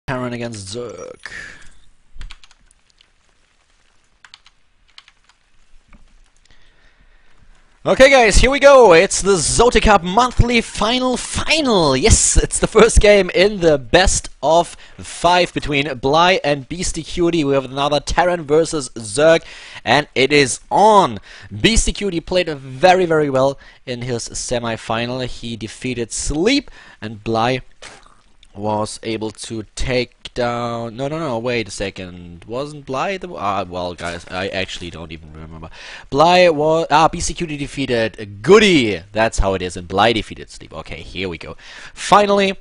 Terran against Zerg. Okay guys, here we go. It's the ZOTAC monthly final. Yes, it's the first game in the best of 5 between Bly and Beastyqt. We have another Terran versus Zerg, and it is on. Beastyqt played very well in his semi-final. He defeated Sleep, and Bly was able to take down... No, wait a second. Wasn't Bly the... well, guys, I actually don't even remember. Bly was... Beastyqt defeated Goody. That's how it is, and Bly defeated Sleep. Okay, here we go. Finally,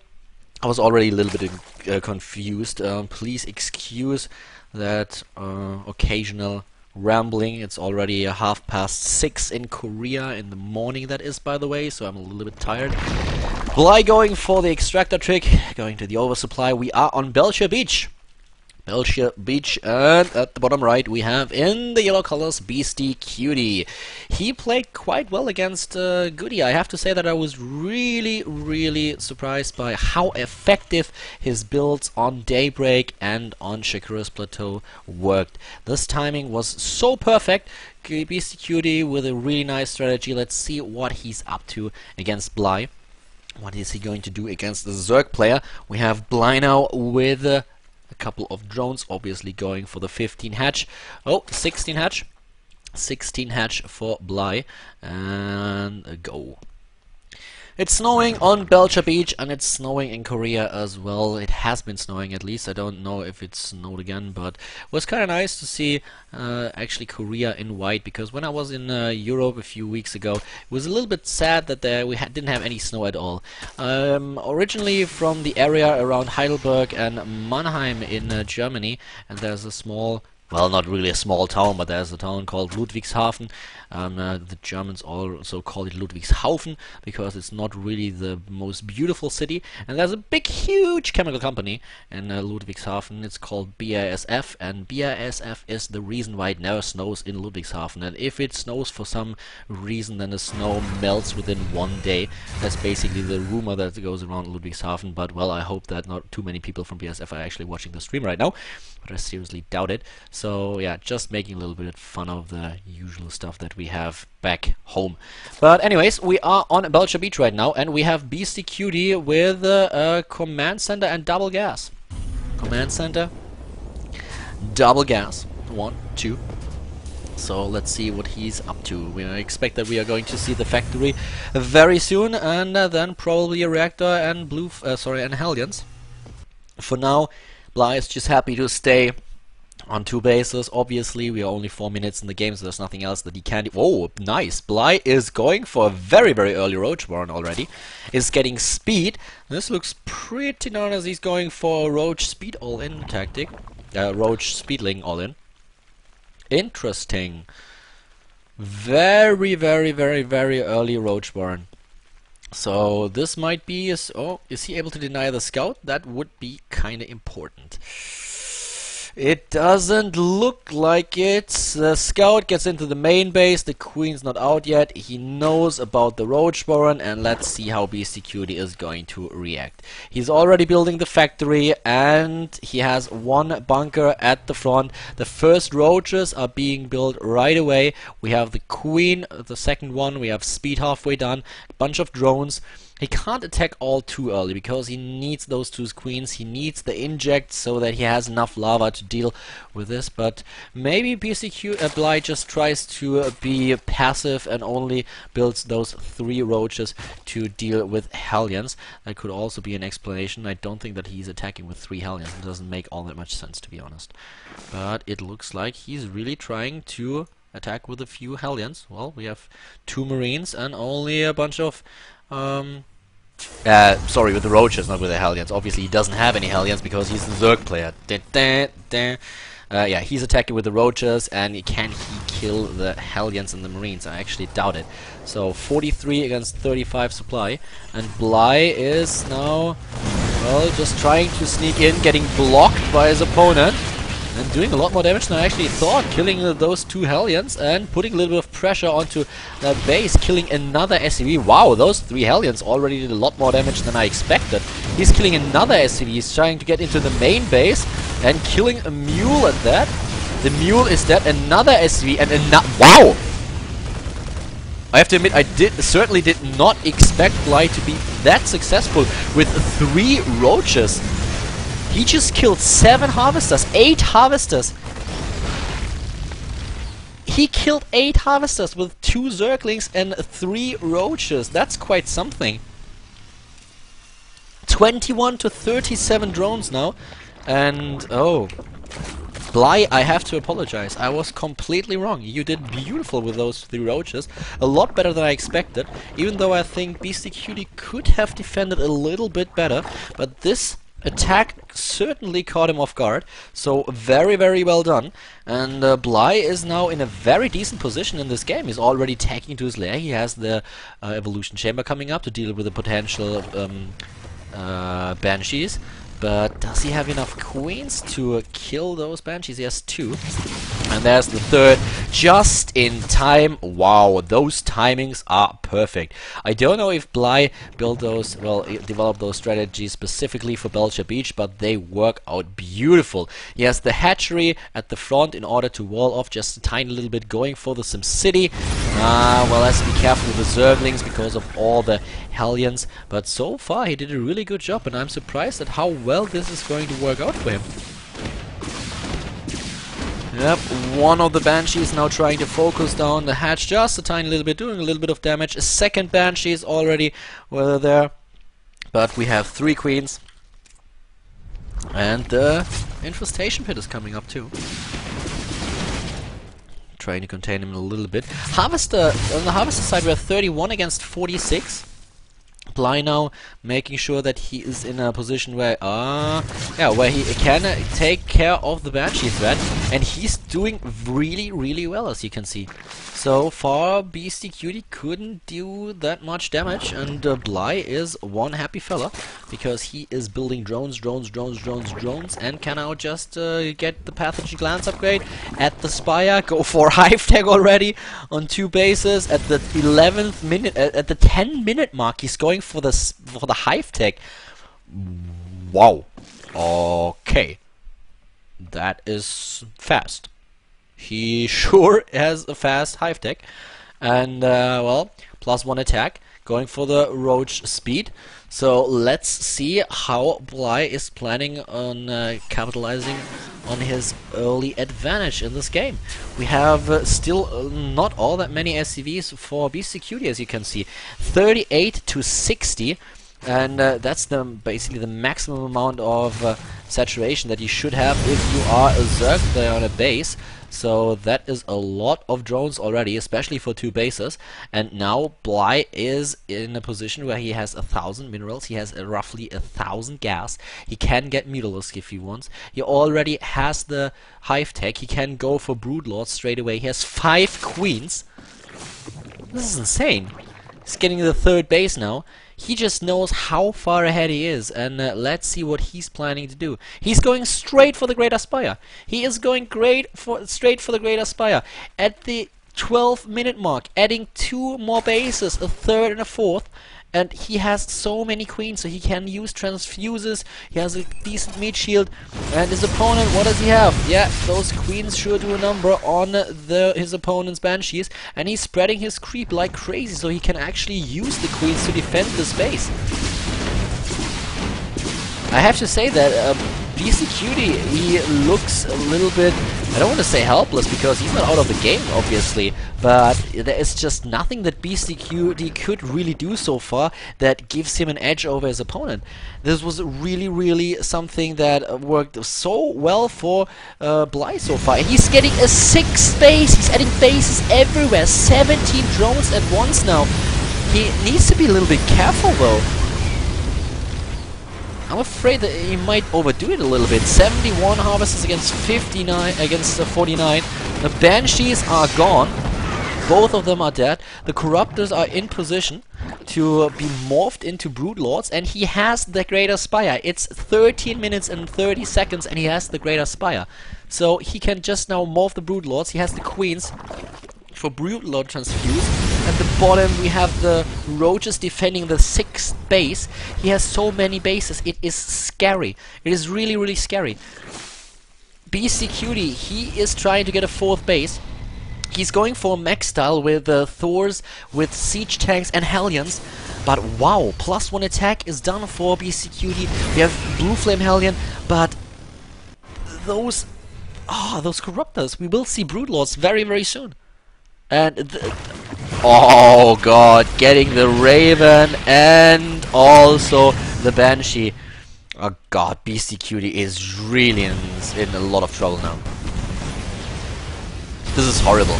I was already a little bit confused. Please excuse that occasional rambling. It's already 6:30 in Korea in the morning, that is, by the way, so I'm a little bit tired. Bly going for the extractor trick, going to the oversupply. We are on Belcher Beach. And at the bottom right we have, in the yellow colors, Beastyqt. He played quite well against Goody. I have to say that I was really surprised by how effective his builds on Daybreak and on Shakura's Plateau worked. This timing was so perfect. Beastyqt with a really nice strategy. Let's see what he's up to against Bly. What is he going to do against the Zerg player? We have Bly now with a couple of drones, obviously going for the 15 hatch. Oh, 16 hatch. 16 hatch for Bly. And a go. It's snowing on Belcher Beach, and it's snowing in Korea as well. It has been snowing, at least. I don't know if it snowed again, but it was kind of nice to see actually Korea in white, because when I was in Europe a few weeks ago, it was a little bit sad that we didn't have any snow at all. Originally from the area around Heidelberg and Mannheim in Germany, and there's a small... well, not really a small town, but there's a town called Ludwigshafen. The Germans also call it Ludwigshafen because it's not really the most beautiful city. And there's a big, huge chemical company in Ludwigshafen. It's called BASF, and BASF is the reason why it never snows in Ludwigshafen. And if it snows for some reason, then the snow melts within 1 day. That's basically the rumor that goes around Ludwigshafen. But, well, I hope that not too many people from BASF are actually watching the stream right now. But I seriously doubt it. So yeah, just making a little bit of fun of the usual stuff that we have back home. But anyways, we are on Belcher Beach right now, and we have Beastyqt with a command center and double gas. Command center, double gas. 1, 2. So let's see what he's up to. We expect that we are going to see the factory very soon, and then probably a reactor and and Hellions. For now, Bly is just happy to stay on 2 bases. Obviously, we are only 4 minutes in the game, so there's nothing else that he can do. Oh, nice. Bly is going for a very early Roach Warren already. Is getting speed. This looks pretty nice. He's going for a Roach speed all-in tactic. Roach speedling all-in. Interesting. Very early Roach Warren. So this might be is he able to deny the scout? That would be kinda important. It doesn't look like it. The scout gets into the main base, the queen's not out yet, he knows about the Roach Warren, and let's see how Beastyqt is going to react. He's already building the factory, and he has 1 bunker at the front. The first roaches are being built right away. We have the queen, the second one, we have speed halfway done, a bunch of drones. He can't attack all too early because he needs those 2 queens. He needs the inject so that he has enough lava to deal with this. But maybe Beastyqt Bly just tries to be passive and only builds those 3 roaches to deal with Hellions. That could also be an explanation. I don't think that he's attacking with 3 Hellions. It doesn't make all that much sense, to be honest. But it looks like he's really trying to attack with a few Hellions. Well, we have 2 Marines and only a bunch of... sorry, with the Roaches, not with the Hellions. Obviously, he doesn't have any Hellions because he's the Zerg player. Yeah, he's attacking with the Roaches, and can he kill the Hellions and the Marines? I actually doubt it. So, 43 against 35 supply, and Bly is now, well, just trying to sneak in, getting blocked by his opponent. And doing a lot more damage than I actually thought, killing those 2 Hellions and putting a little bit of pressure onto that base, killing another SCV. Wow, those 3 Hellions already did a lot more damage than I expected. He's killing another SCV. He's trying to get into the main base and killing a mule at that. The mule is dead. Another SCV and another. Wow! I have to admit, I certainly did not expect Bly to be that successful with 3 roaches. He just killed 7 harvesters, 8 harvesters. He killed 8 harvesters with 2 zerglings and 3 roaches. That's quite something. 21 to 37 drones now. And, oh, Bly, I have to apologize. I was completely wrong. You did beautiful with those 3 roaches. A lot better than I expected. Even though I think Beastyqt could have defended a little bit better. But this attack certainly caught him off guard. So very, very well done. And Bly is now in a very decent position in this game. He's already taking to his lair. He has the evolution chamber coming up to deal with the potential banshees. But does he have enough queens to kill those banshees? He has 2. And there's the 3rd, just in time. Wow, those timings are perfect. I don't know if Bly built those, well, developed those strategies specifically for Belcher Beach, but they work out beautiful. He has the hatchery at the front in order to wall off just a tiny little bit, going for the Sim City. Well, let's be careful with the Zerglings because of all the Hellions. But so far, he did a really good job, and I'm surprised at how well this is going to work out for him. Yep, one of the Banshees now trying to focus down the hatch just a tiny little bit, doing a little bit of damage. A second Banshee is already there, but we have 3 queens. And the infestation pit is coming up too. Trying to contain him a little bit. Harvester, on the Harvester side we have 31 against 46. Bly now making sure that he is in a position where where he can take care of the Banshee threat, and he's doing really, really well, as you can see. So far Beastyqt couldn't do that much damage, and Bly is one happy fella because he is building drones, and can now just get the pathogen glance upgrade at the Spire, go for hive tag already on 2 bases at the 11th minute, at the 10-minute mark. He's going for the hive tag. Wow. Okay. That is fast. He sure has a fast hive tech. And well, +1 attack, going for the roach speed. So let's see how Bly is planning on capitalizing on his early advantage in this game. We have still not all that many SCVs for Beastyqt, as you can see. 38 to 60. And that's basically the maximum amount of saturation that you should have if you are a Zerg player on a base. So that is a lot of drones already, especially for 2 bases. And now Bly is in a position where he has 1,000 minerals. He has roughly 1,000 gas. He can get Mutalisk if he wants. He already has the hive tech. He can go for Broodlords straight away. He has 5 queens. This is insane. He's getting the 3rd base now. He just knows how far ahead he is, and let's see what he's planning to do. He's going straight for the Greater Spire. He is going straight for the Greater Spire. At the 12-minute mark, adding 2 more bases, a 3rd and a 4th. And he has so many queens, so he can use transfuses. He has a decent meat shield. And his opponent, what does he have? Yeah, those queens sure do a number on his opponent's Banshees. And he's spreading his creep like crazy, so he can actually use the queens to defend the space. I have to say that Beastyqt, he looks a little bit, I don't want to say helpless, because he's not out of the game, obviously, but there is just nothing that Beastyqt could really do so far that gives him an edge over his opponent. This was really, really something that worked so well for Bly so far. And he's getting a 6th base, he's adding bases everywhere, 17 drones at once now. He needs to be a little bit careful though. I'm afraid that he might overdo it a little bit. 71 harvesters against 49 against 49. The Banshees are gone. Both of them are dead. The Corruptors are in position to be morphed into Broodlords, and he has the Greater Spire. It's 13 minutes and 30 seconds, and he has the Greater Spire. So he can just now morph the Broodlords. He has the Queens for Broodlord Transfuse. At the bottom we have the roaches defending the 6th base. He has so many bases, it is scary. It is really, really scary. Beastyqt, he is trying to get a 4th base. He's going for mech style with Thors, with siege tanks and Hellions. But wow, +1 attack is done for Beastyqt. We have Blue Flame Hellion, but those Corruptors, we will see Broodlords very, very soon. And oh god, getting the Raven and also the Banshee. Oh god, Beastyqt is really in a lot of trouble now. This is horrible.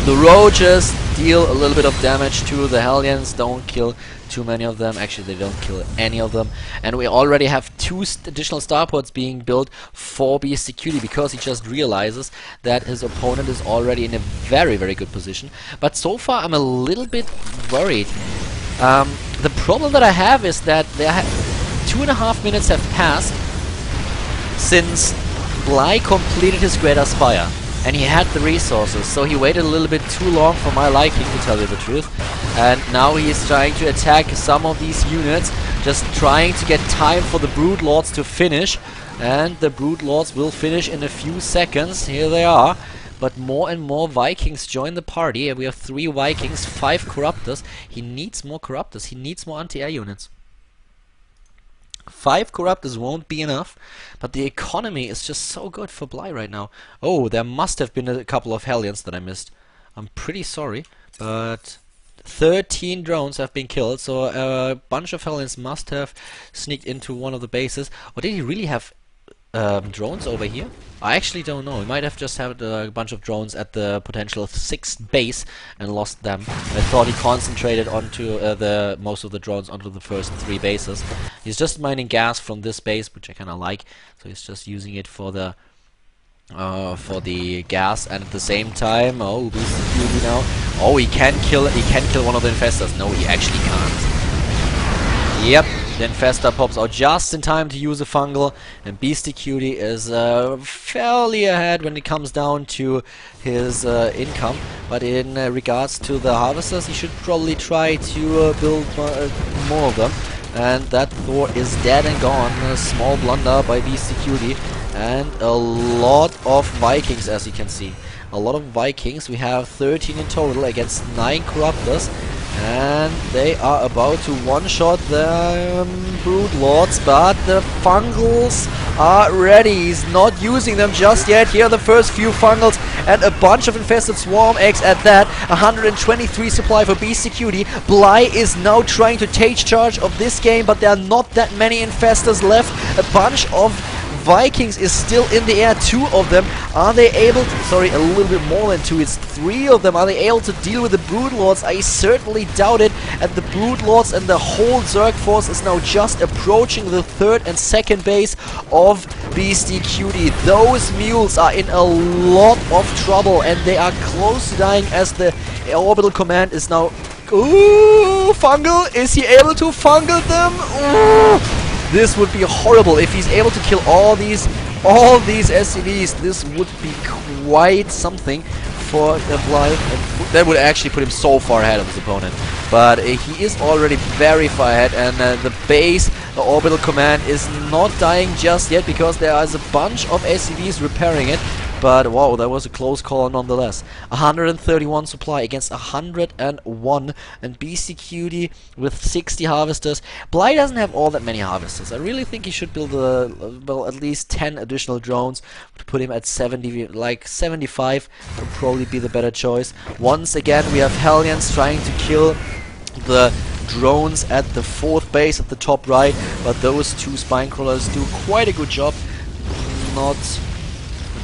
The roaches deal a little bit of damage to the Hellions, don't kill too many of them. Actually, they don't kill any of them. And we already have 2 additional starports being built for Beastyqt because he just realizes that his opponent is already in a very, very good position. But so far, I'm a little bit worried. The problem that I have is that 2.5 minutes have passed since Bly completed his Greater Spire. And he had the resources, so he waited a little bit too long for my liking, to tell you the truth. And now he is trying to attack some of these units, just trying to get time for the Broodlords to finish. And the Broodlords will finish in a few seconds. Here they are. But more and more Vikings join the party. We have 3 Vikings, 5 Corruptors. He needs more Corruptors. He needs more anti-air units. 5 Corruptors won't be enough, but the economy is just so good for Bly right now. Oh, there must have been a couple of Hellions that I missed. I'm pretty sorry, but 13 drones have been killed, so a bunch of Hellions must have sneaked into one of the bases. Or did he really have drones over here? I actually don't know. He might have just had a bunch of drones at the potential 6th base and lost them. I thought he concentrated onto most of the drones onto the first 3 bases. He's just mining gas from this base, which I kind of like. So he's just using it for the gas, and at the same time, oh, Beastyqt now. Oh, he can kill one of the infestors. No, he actually can't. Yep. The Infestor pops out just in time to use a fungal, and Beastyqt is fairly ahead when it comes down to his income. But in regards to the Harvesters, he should probably try to build more of them. And that Thor is dead and gone. A small blunder by Beastyqt, and a lot of Vikings, as you can see. A lot of Vikings. We have 13 in total against 9 Corruptors. And they are about to one-shot the Broodlords, but the Fungals are ready. He's not using them just yet. Here are the first few Fungals and a bunch of infested Swarm Eggs at that. 123 supply for Beastyqt. Bly is now trying to take charge of this game, but there are not that many infestors left. A bunch of Vikings is still in the air, 2 of them. Are they able to, sorry, a little bit more than 2, it's 3 of them. Are they able to deal with the Broodlords? I certainly doubt it. And the Broodlords and the whole Zerg force is now just approaching the 3rd and 2nd base of Beastyqt. Those mules are in a lot of trouble, and they are close to dying as the orbital command is now... Ooh, Fungal! Is he able to Fungal them? Ooh. This would be horrible if he's able to kill all these SCVs. This would be quite something for Bly. That would actually put him so far ahead of his opponent. But he is already very far ahead, and the base, the orbital command, is not dying just yet because there is a bunch of SCVs repairing it. But wow, that was a close call nonetheless. 131 supply against 101, and Beastyqt with 60 harvesters. Bly doesn't have all that many harvesters. I really think he should build well, at least 10 additional drones to put him at 70, like 75 would probably be the better choice. Once again, we have Hellions trying to kill the drones at the 4th base at the top right, but those 2 spine crawlers do quite a good job. Not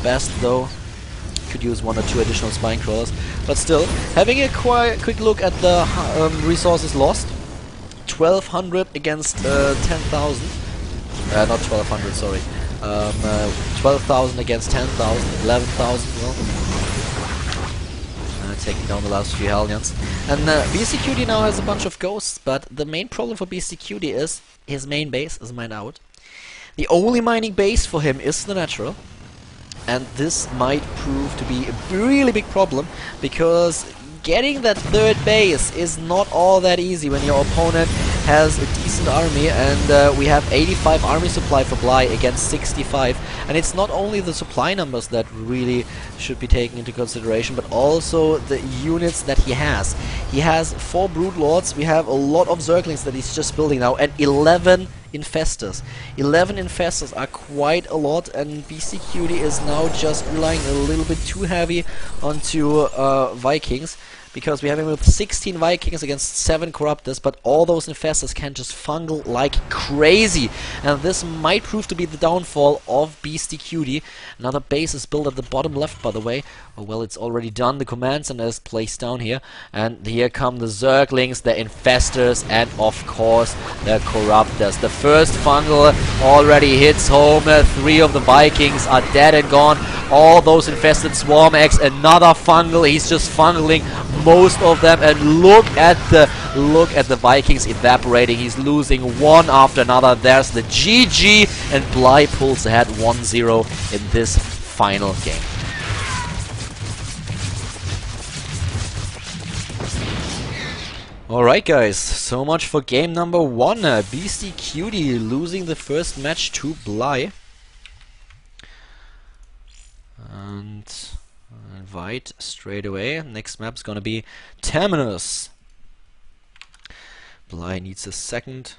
best though. Could use 1 or 2 additional spine crawlers, but still, having a quick look at the resources lost. 1200 against 10,000. Not 1200, sorry. 12,000 against 10,000. 11,000. Well, taking down the last few Hellions. And Beastyqt now has a bunch of ghosts, but the main problem for Beastyqt is his main base is mined out. The only mining base for him is the natural. And this might prove to be a really big problem, because getting that third base is not all that easy when your opponent has a decent army, and we have 85 army supply for Bly against 65, and it's not only the supply numbers that really should be taken into consideration, but also the units that he has. He has 4 Brood Lords, we have a lot of Zerglings that he's just building now, and 11 Infestors. 11 Infestors are quite a lot, and Beastyqt is now just relying a little bit too heavy onto Vikings, because we have him with 16 Vikings against 7 Corruptors, but all those Infestors can just fungal like crazy, and this might prove to be the downfall of Beastyqt. Another base is built at the bottom left, by the way. Oh well, it's already done. The command center is placed down here, and here come the Zerglings, the Infestors, and of course the Corruptors. The first fungal already hits home. 3 of the Vikings are dead and gone. All those infested Swarm Eggs, another fungal. He's just fungaling most of them, and look at the Vikings evaporating. He's losing one after another. There's the GG, and Bly pulls ahead 1-0 in this final game. Alright guys, so much for game number 1. Beastyqt losing the first match to Bly. And invite straight away. Next map's gonna be Terminus. Bly needs a second